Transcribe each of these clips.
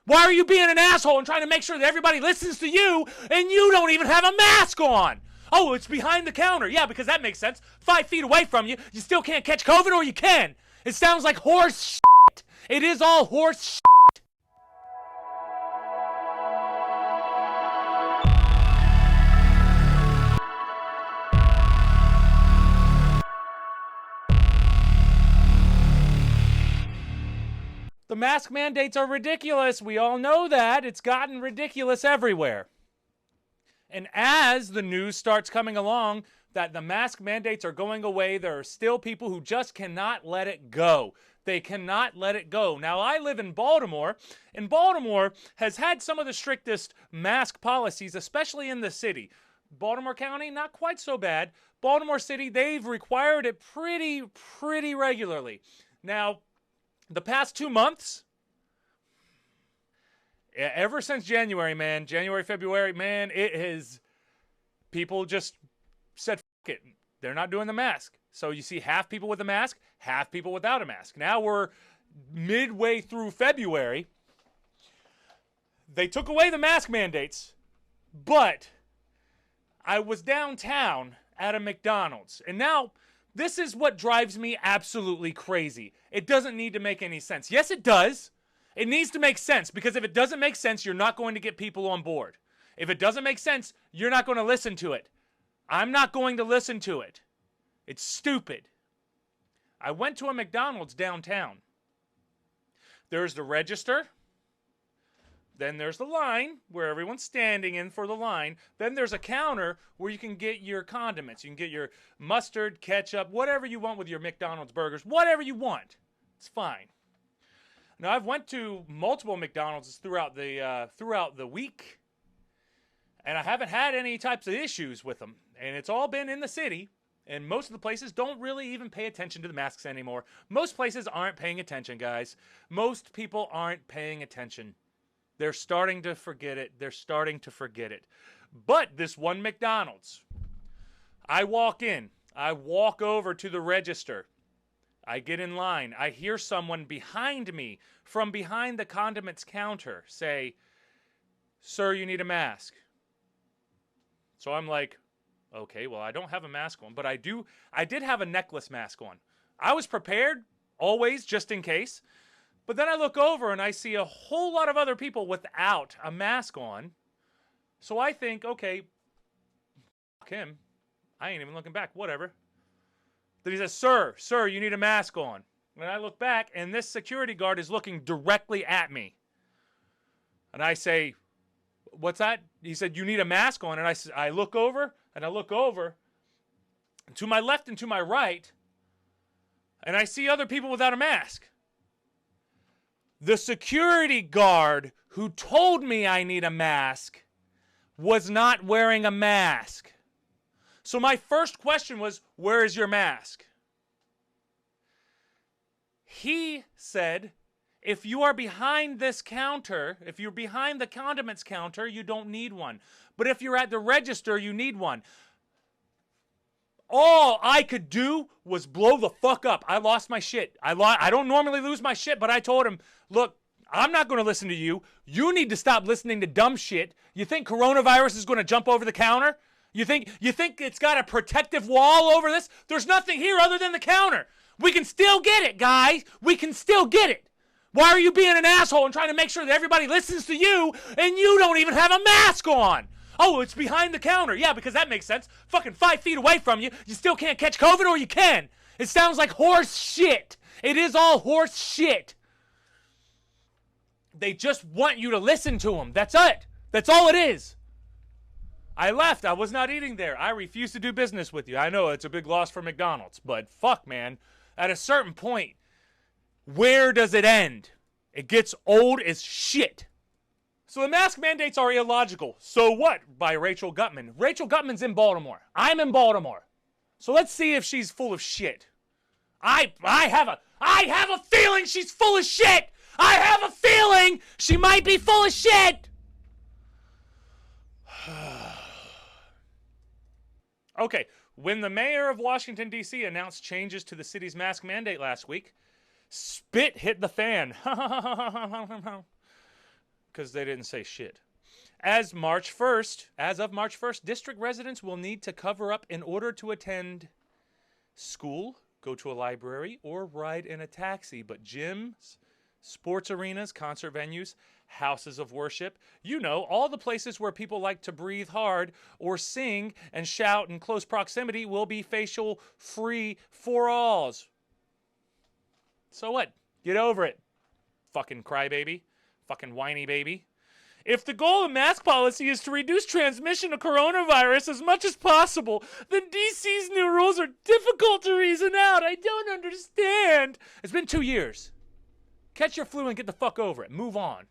Why are you being an asshole and trying to make sure that everybody listens to you and you don't even have a mask on? Oh, it's behind the counter. Yeah, because that makes sense. 5 feet away from you, you still can't catch COVID, or you can. It sounds like horse shit. It is all horse shit. The mask mandates are ridiculous. We all know that. It's gotten ridiculous everywhere. And as the news starts coming along that the mask mandates are going away, there are still people who just cannot let it go. They cannot let it go. Now, I live in Baltimore, and Baltimore has had some of the strictest mask policies, especially in the city. Baltimore County, not quite so bad. Baltimore City, they've required it pretty regularly. Now, the past 2 months, ever since January, February, man, it has, people just said, fuck it. They're not doing the mask. So you see half people with a mask, half people without a mask. Now we're midway through February. They took away the mask mandates, but I was downtown at a McDonald's. And now, this is what drives me absolutely crazy. It doesn't need to make any sense. Yes, it does. It needs to make sense, because if it doesn't make sense, you're not going to get people on board. If it doesn't make sense, you're not going to listen to it. I'm not going to listen to it. It's stupid. I went to a McDonald's downtown. There's the register. Then there's the line where everyone's standing in for the line. Then there's a counter where you can get your condiments. You can get your mustard, ketchup, whatever you want with your McDonald's burgers. Whatever you want. It's fine. Now, I've went to multiple McDonald's throughout the week, and I haven't had any types of issues with them. And it's all been in the city, and most of the places don't really even pay attention to the masks anymore. Most places aren't paying attention, guys. Most people aren't paying attention. They're starting to forget it. But this one McDonald's, I walk in. I walk over to the register. I get in line. I hear someone behind me from behind the condiments counter say, "Sir, you need a mask." So I'm like, okay, well, I don't have a mask on, but I did have a necklace mask on. I was prepared, always, just in case. But then I look over and I see a whole lot of other people without a mask on. So I think, okay, fuck him. I ain't even looking back, whatever. Then he says, sir, you need a mask on. And I look back, and this security guard is looking directly at me. And I say, what's that? He said, you need a mask on. And I look over, and to my left and to my right, and I see other people without a mask. The security guard who told me I need a mask was not wearing a mask. So my first question was, where is your mask? He said, if you are behind this counter, if you're behind the condiments counter, you don't need one. But if you're at the register, you need one. All I could do was blow the fuck up. I lost my shit. I don't normally lose my shit, but I told him, look, I'm not going to listen to you. You need to stop listening to dumb shit. You think coronavirus is going to jump over the counter? You think it's got a protective wall over this? There's nothing here other than the counter. We can still get it, guys. We can still get it. Why are you being an asshole and trying to make sure that everybody listens to you and you don't even have a mask on? Oh, it's behind the counter. Yeah, because that makes sense. Fucking 5 feet away from you, you still can't catch COVID, or you can. It sounds like horse shit. It is all horse shit. They just want you to listen to them. That's it. That's all it is. I left. I was not eating there. I refuse to do business with you. I know it's a big loss for McDonald's, but fuck, man. At a certain point, where does it end? It gets old as shit. So the mask mandates are illogical. So what? By Rachel Gutman. Rachel Gutman's in Baltimore. I'm in Baltimore. So let's see if she's full of shit. I have a feeling she's full of shit. I have a feeling she might be full of shit. Okay, when the mayor of Washington, D.C. announced changes to the city's mask mandate last week, spit hit the fan. because they didn't say shit. As of March 1st, district residents will need to cover up in order to attend school, go to a library, or ride in a taxi. But gyms, sports arenas, concert venues, houses of worship, all the places where people like to breathe hard or sing and shout in close proximity will be facial free for alls. So what? Get over it. Fucking crybaby. Fucking whiny baby. If the goal of mask policy is to reduce transmission of coronavirus as much as possible, then DC's new rules are difficult to reason out. I don't understand. It's been 2 years. Catch your flu and get the fuck over it. Move on.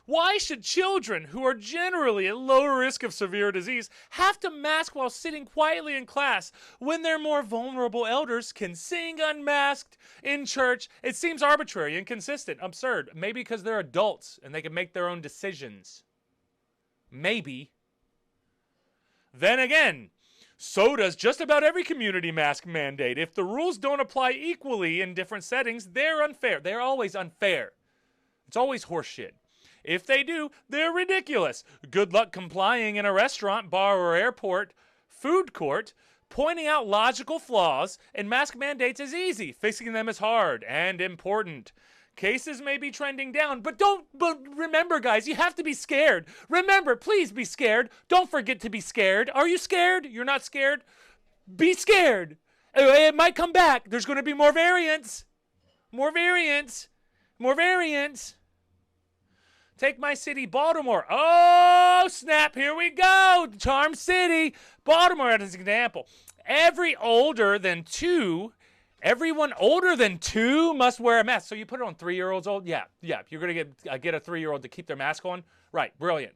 Why should children, who are generally at lower risk of severe disease, have to mask while sitting quietly in class when their more vulnerable elders can sing unmasked in church? It seems arbitrary, inconsistent, absurd. Maybe because they're adults and they can make their own decisions. Maybe. Then again, so does just about every community mask mandate. If the rules don't apply equally in different settings, they're unfair. They're always unfair. It's always horseshit. If they do, they're ridiculous. Good luck complying in a restaurant, bar, or airport food court. Pointing out logical flaws in mask mandates is easy. Fixing them is hard and important. Cases may be trending down, but remember, guys, you have to be scared. Remember, please be scared. Don't forget to be scared. Are you scared? You're not scared? Be scared. It might come back. There's going to be more variants. More variants. More variants. Take my city, Baltimore. Oh, snap. Here we go. Charm City. Baltimore as an example. Everyone older than 2 must wear a mask. So you put it on 3-year-olds old? Yeah. You're going to get a 3-year-old to keep their mask on? Right. Brilliant.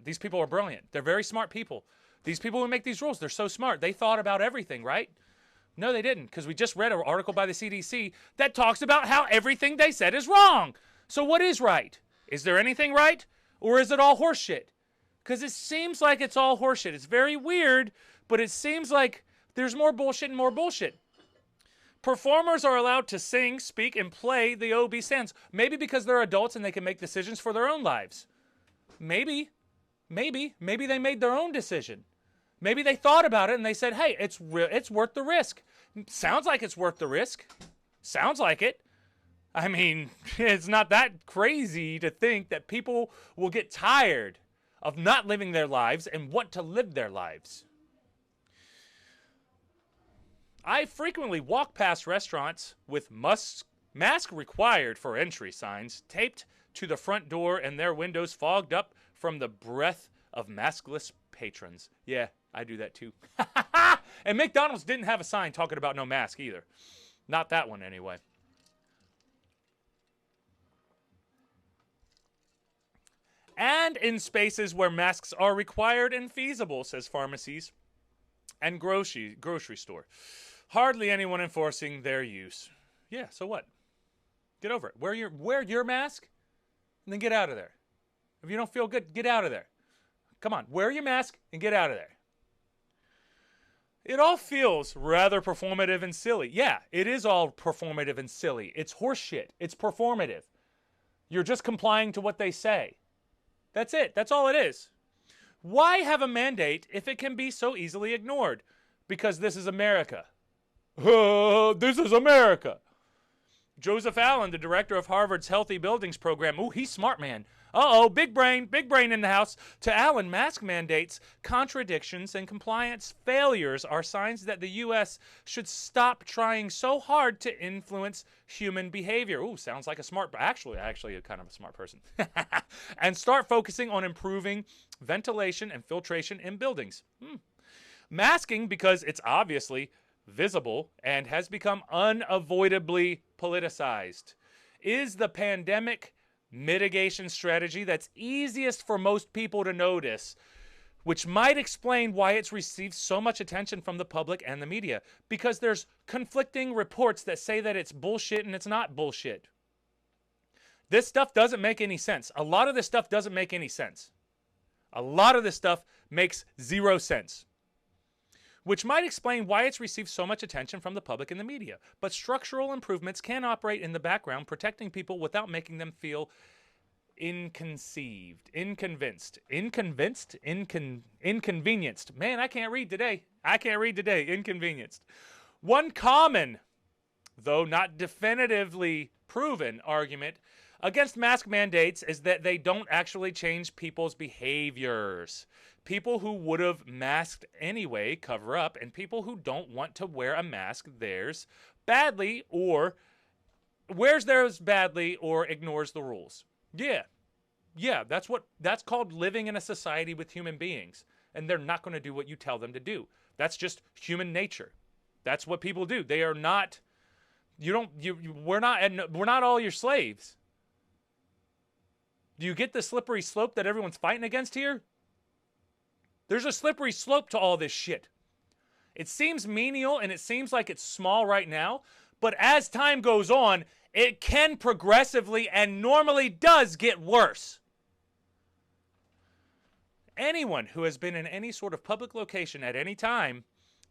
These people are brilliant. They're very smart people. These people who make these rules, they're so smart. They thought about everything, right? No, they didn't, because we just read an article by the CDC that talks about how everything they said is wrong. So what is right? Is there anything right? Or is it all horseshit? Because it seems like it's all horseshit. It's very weird, but it seems like there's more bullshit and more bullshit. Performers are allowed to sing, speak, and play the OB stands. Maybe because they're adults and they can make decisions for their own lives. Maybe they made their own decision. Maybe they thought about it and they said, hey, it's worth the risk. Sounds like it's worth the risk. Sounds like it. I mean, it's not that crazy to think that people will get tired of not living their lives and want to live their lives. I frequently walk past restaurants with mask required for entry signs taped to the front door and their windows fogged up from the breath of maskless patrons. Yeah, I do that too. And McDonald's didn't have a sign talking about no mask either. Not that one anyway. And in spaces where masks are required and feasible, says pharmacies and grocery store. Hardly anyone enforcing their use. Yeah, so what? Get over it. Wear your mask and then get out of there. If you don't feel good, get out of there. Come on, wear your mask and get out of there. It all feels rather performative and silly. Yeah, it is all performative and silly. It's horseshit. It's performative. You're just complying to what they say. That's it. That's all it is. Why have a mandate if it can be so easily ignored? Because this is America. This is America. Joseph Allen, the director of Harvard's Healthy Buildings Program. Ooh, he's smart, man. Big brain in the house. To Allen, mask mandates, contradictions, and compliance failures are signs that the U.S. should stop trying so hard to influence human behavior. Ooh, sounds like a smart, actually kind of a smart person. And start focusing on improving ventilation and filtration in buildings. Masking, because it's obviously visible and has become unavoidably politicized, is the pandemic mitigation strategy that's easiest for most people to notice, which might explain why it's received so much attention from the public and the media, because there's conflicting reports that say that it's bullshit and it's not bullshit. This stuff doesn't make any sense. A lot of this stuff doesn't make any sense. A lot of this stuff makes zero sense, which might explain why it's received so much attention from the public and the media. But structural improvements can operate in the background, protecting people without making them feel inconvenienced. Man, I can't read today. Inconvenienced. One common, though not definitively proven, argument against mask mandates is that they don't actually change people's behaviors. People who would have masked anyway cover up, and people who don't want to wear a mask wears theirs badly or ignores the rules. Yeah, that's called living in a society with human beings, and they're not going to do what you tell them to do. That's just human nature. That's what people do. They are not. We're not all your slaves. Do you get the slippery slope that everyone's fighting against here? There's a slippery slope to all this shit. It seems menial and it seems like it's small right now, but as time goes on, it can progressively and normally does get worse. Anyone who has been in any sort of public location at any time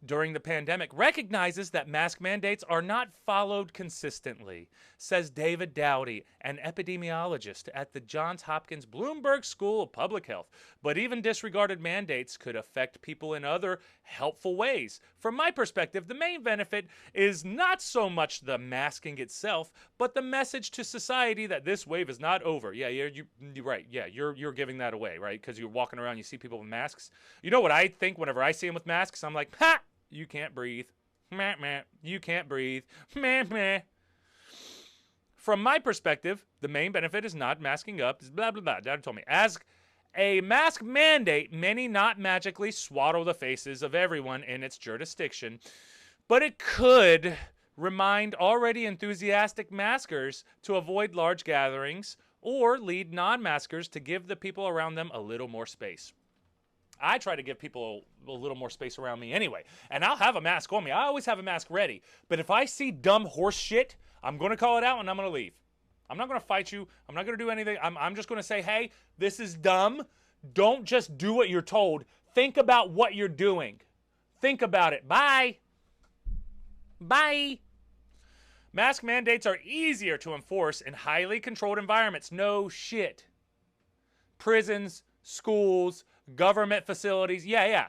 during the pandemic recognizes that mask mandates are not followed consistently, says David Dowdy, an epidemiologist at the Johns Hopkins Bloomberg School of Public Health. But even disregarded mandates could affect people in other helpful ways. From my perspective, the main benefit is not so much the masking itself, but the message to society that this wave is not over. Yeah, you're right. Yeah, you're giving that away, right? Because you're walking around, you see people with masks. You know what I think whenever I see them with masks? I'm like, ha! You can't breathe. Meh, meh. You can't breathe. Meh, meh. From my perspective, the main benefit is not masking up. Blah, blah, blah. Dad told me. As a mask mandate, many not magically swaddle the faces of everyone in its jurisdiction, but it could remind already enthusiastic maskers to avoid large gatherings or lead non-maskers to give the people around them a little more space. I try to give people a little more space around me anyway. And I'll have a mask on me. I always have a mask ready. But if I see dumb horse shit, I'm going to call it out and I'm going to leave. I'm not going to fight you. I'm not going to do anything. I'm just going to say, hey, this is dumb. Don't just do what you're told. Think about what you're doing. Think about it. Bye. Bye. Mask mandates are easier to enforce in highly controlled environments. No shit. Prisons, schools, government facilities. Yeah.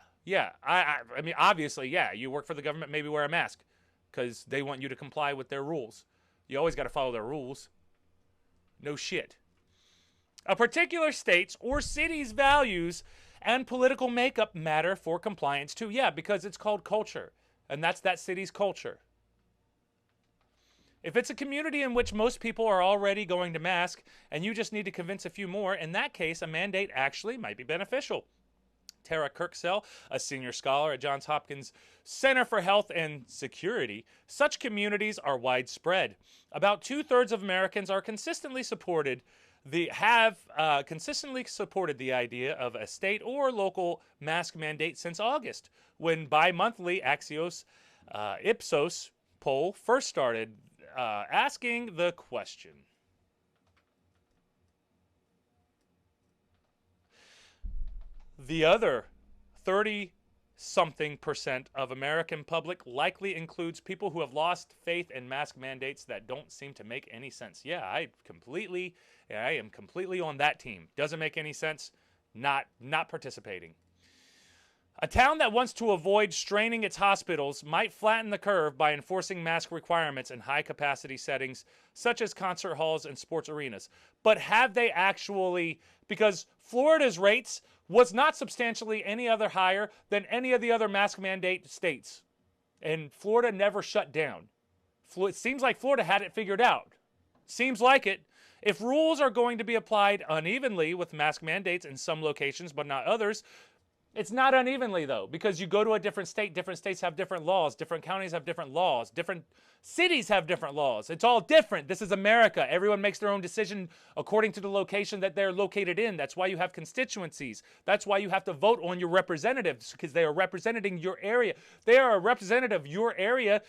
I mean, obviously, yeah. You work for the government, maybe wear a mask because they want you to comply with their rules. You always got to follow their rules. No shit. A particular state's or city's values and political makeup matter for compliance too. Yeah, because it's called culture, and that's that city's culture. If it's a community in which most people are already going to mask and you just need to convince a few more, in that case, a mandate actually might be beneficial. Tara Kirksell, a senior scholar at Johns Hopkins Center for Health and Security, such communities are widespread. About 2/3 of Americans are consistently supported the idea of a state or local mask mandate since August, when bi-monthly Axios Ipsos poll first started asking the question. The other 30-something% of American public likely includes people who have lost faith in mask mandates that don't seem to make any sense. Yeah, I am completely on that team. Doesn't make any sense. Not participating. A town that wants to avoid straining its hospitals might flatten the curve by enforcing mask requirements in high-capacity settings, such as concert halls and sports arenas. But have they actually? Because Florida's rates was not substantially any other higher than any of the other mask mandate states. And Florida never shut down. It seems like Florida had it figured out. Seems like it. If rules are going to be applied unevenly with mask mandates in some locations but not others, it's not unevenly, though, because you go to a different states have different laws, different counties have different laws, different cities have different laws. It's all different. This is America. Everyone makes their own decision according to the location that they're located in. That's why you have constituencies. That's why you have to vote on your representatives, because they are representing your area. They are a representative of your area,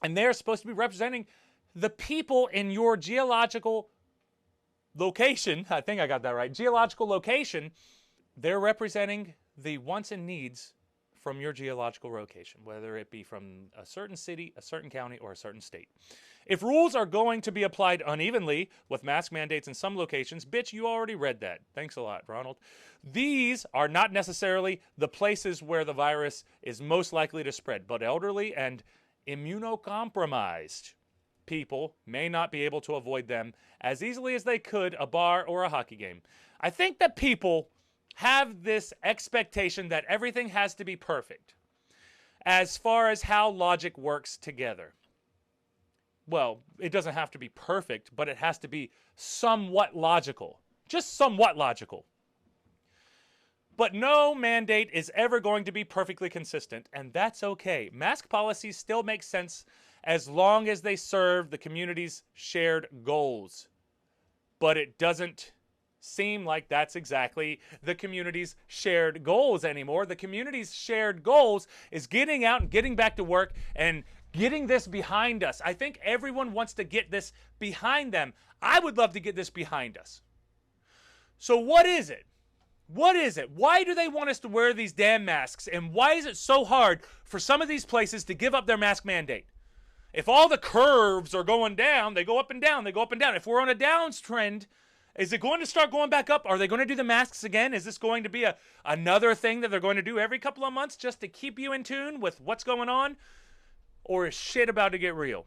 and they're supposed to be representing the people in your geological location. I think I got that right. Geological location. They're representing the wants and needs from your geological location, whether it be from a certain city, a certain county, or a certain state. If rules are going to be applied unevenly with mask mandates in some locations, bitch, you already read that. Thanks a lot, Ronald. These are not necessarily the places where the virus is most likely to spread, but elderly and immunocompromised people may not be able to avoid them as easily as they could a bar or a hockey game. I think that people have this expectation that everything has to be perfect as far as how logic works together. Well, it doesn't have to be perfect, but it has to be somewhat logical. Just somewhat logical. But no mandate is ever going to be perfectly consistent, and that's okay. Mask policies still make sense as long as they serve the community's shared goals. But it doesn't seem like that's exactly the community's shared goals anymore. The community's shared goals is getting out and getting back to work and getting this behind us. I think everyone wants to get this behind them. I would love to get this behind us. So what is it? What is it? Why do they want us to wear these damn masks? And why is it so hard for some of these places to give up their mask mandate? If all the curves are going down, they go up and down, they go up and down. If we're on a downtrend, is it going to start going back up? Are they going to do the masks again? Is this going to be another thing that they're going to do every couple of months just to keep you in tune with what's going on? Or is shit about to get real?